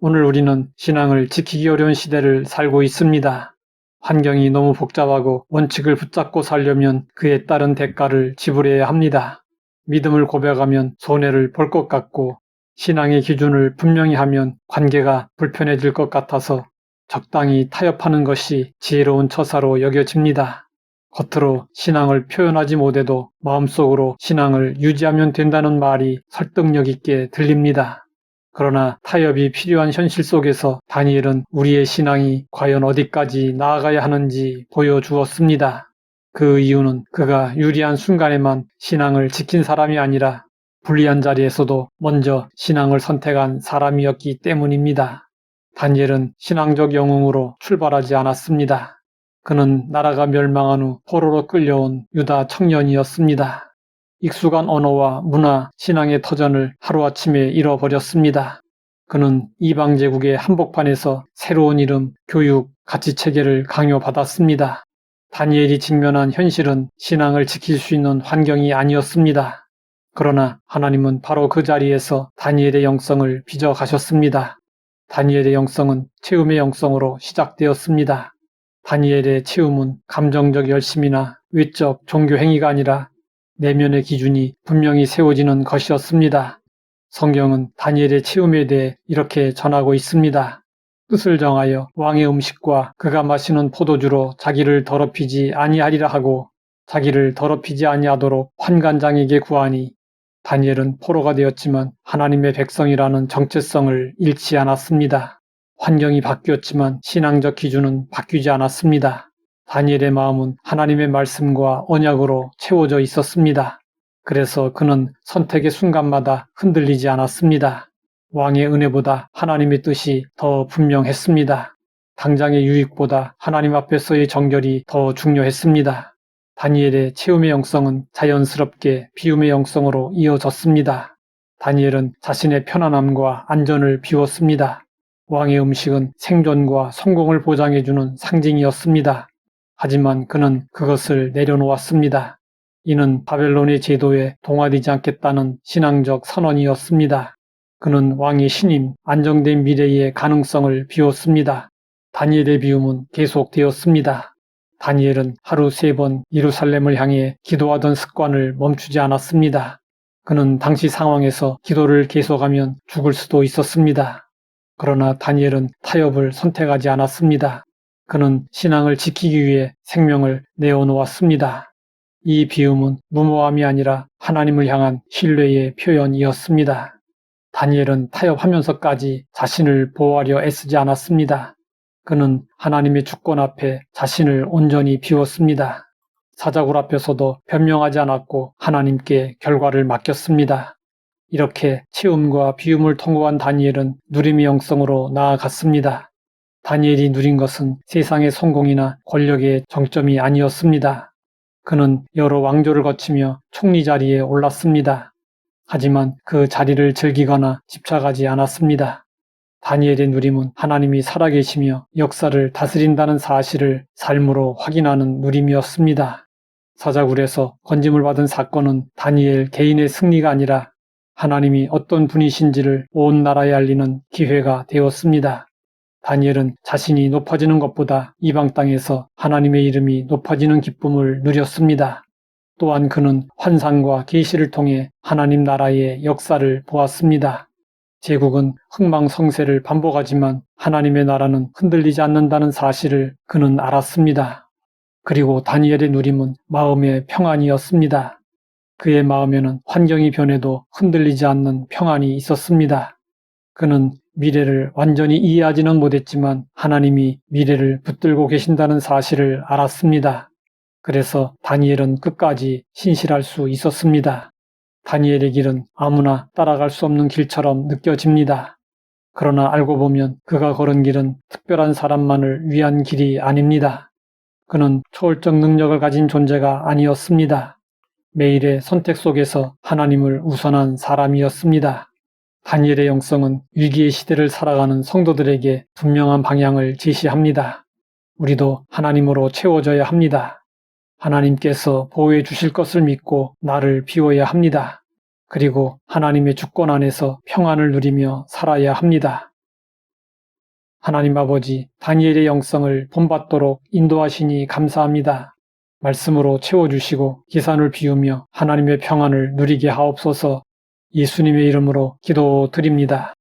오늘 우리는 신앙을 지키기 어려운 시대를 살고 있습니다. 환경이 너무 복잡하고 원칙을 붙잡고 살려면 그에 따른 대가를 지불해야 합니다. 믿음을 고백하면 손해를 볼 것 같고 신앙의 기준을 분명히 하면 관계가 불편해질 것 같아서 적당히 타협하는 것이 지혜로운 처사로 여겨집니다. 겉으로 신앙을 표현하지 못해도 마음속으로 신앙을 유지하면 된다는 말이 설득력 있게 들립니다. 그러나 타협이 필요한 현실 속에서 다니엘은 우리의 신앙이 과연 어디까지 나아가야 하는지 보여주었습니다. 그 이유는 그가 유리한 순간에만 신앙을 지킨 사람이 아니라 불리한 자리에서도 먼저 신앙을 선택한 사람이었기 때문입니다. 다니엘은 신앙적 영웅으로 출발하지 않았습니다. 그는 나라가 멸망한 후 포로로 끌려온 유다 청년이었습니다. 익숙한 언어와 문화, 신앙의 터전을 하루아침에 잃어버렸습니다. 그는 이방 제국의 한복판에서 새로운 이름, 교육, 가치체계를 강요받았습니다. 다니엘이 직면한 현실은 신앙을 지킬 수 있는 환경이 아니었습니다. 그러나 하나님은 바로 그 자리에서 다니엘의 영성을 빚어가셨습니다. 다니엘의 영성은 체험의 영성으로 시작되었습니다. 다니엘의 체험은 감정적 열심이나 외적 종교 행위가 아니라 내면의 기준이 분명히 세워지는 것이었습니다. 성경은 다니엘의 체험에 대해 이렇게 전하고 있습니다. 뜻을 정하여 왕의 음식과 그가 마시는 포도주로 자기를 더럽히지 아니하리라 하고 자기를 더럽히지 아니하도록 환관장에게 구하니 다니엘은 포로가 되었지만 하나님의 백성이라는 정체성을 잃지 않았습니다. 환경이 바뀌었지만 신앙적 기준은 바뀌지 않았습니다. 다니엘의 마음은 하나님의 말씀과 언약으로 채워져 있었습니다. 그래서 그는 선택의 순간마다 흔들리지 않았습니다. 왕의 은혜보다 하나님의 뜻이 더 분명했습니다. 당장의 유익보다 하나님 앞에서의 정결이 더 중요했습니다. 다니엘의 체험의 영성은 자연스럽게 비움의 영성으로 이어졌습니다. 다니엘은 자신의 편안함과 안전을 비웠습니다. 왕의 음식은 생존과 성공을 보장해주는 상징이었습니다. 하지만 그는 그것을 내려놓았습니다. 이는 바벨론의 제도에 동화되지 않겠다는 신앙적 선언이었습니다. 그는 왕의 신임, 안정된 미래의 가능성을 비웠습니다. 다니엘의 비움은 계속되었습니다. 다니엘은 하루 3번 예루살렘을 향해 기도하던 습관을 멈추지 않았습니다. 그는 당시 상황에서 기도를 계속하면 죽을 수도 있었습니다. 그러나 다니엘은 타협을 선택하지 않았습니다. 그는 신앙을 지키기 위해 생명을 내어놓았습니다. 이 비움은 무모함이 아니라 하나님을 향한 신뢰의 표현이었습니다. 다니엘은 타협하면서까지 자신을 보호하려 애쓰지 않았습니다. 그는 하나님의 주권 앞에 자신을 온전히 비웠습니다. 사자굴 앞에서도 변명하지 않았고 하나님께 결과를 맡겼습니다. 이렇게 체험과 비움을 통과한 다니엘은 누림의 영성으로 나아갔습니다. 다니엘이 누린 것은 세상의 성공이나 권력의 정점이 아니었습니다. 그는 여러 왕조를 거치며 총리 자리에 올랐습니다. 하지만 그 자리를 즐기거나 집착하지 않았습니다. 다니엘의 누림은 하나님이 살아계시며 역사를 다스린다는 사실을 삶으로 확인하는 누림이었습니다. 사자굴에서 건짐을 받은 사건은 다니엘 개인의 승리가 아니라 하나님이 어떤 분이신지를 온 나라에 알리는 기회가 되었습니다. 다니엘은 자신이 높아지는 것보다 이방 땅에서 하나님의 이름이 높아지는 기쁨을 누렸습니다. 또한 그는 환상과 계시를 통해 하나님 나라의 역사를 보았습니다. 제국은 흥망성쇠를 반복하지만 하나님의 나라는 흔들리지 않는다는 사실을 그는 알았습니다. 그리고 다니엘의 누림은 마음의 평안이었습니다. 그의 마음에는 환경이 변해도 흔들리지 않는 평안이 있었습니다. 그는 미래를 완전히 이해하지는 못했지만 하나님이 미래를 붙들고 계신다는 사실을 알았습니다. 그래서 다니엘은 끝까지 신실할 수 있었습니다. 다니엘의 길은 아무나 따라갈 수 없는 길처럼 느껴집니다. 그러나 알고 보면 그가 걸은 길은 특별한 사람만을 위한 길이 아닙니다. 그는 초월적 능력을 가진 존재가 아니었습니다. 매일의 선택 속에서 하나님을 우선한 사람이었습니다. 다니엘의 영성은 위기의 시대를 살아가는 성도들에게 분명한 방향을 제시합니다. 우리도 하나님으로 채워져야 합니다. 하나님께서 보호해 주실 것을 믿고 나를 비워야 합니다. 그리고 하나님의 주권 안에서 평안을 누리며 살아야 합니다. 하나님 아버지, 다니엘의 영성을 본받도록 인도하시니 감사합니다. 말씀으로 채워주시고 기산을 비우며 하나님의 평안을 누리게 하옵소서. 예수님의 이름으로 기도드립니다.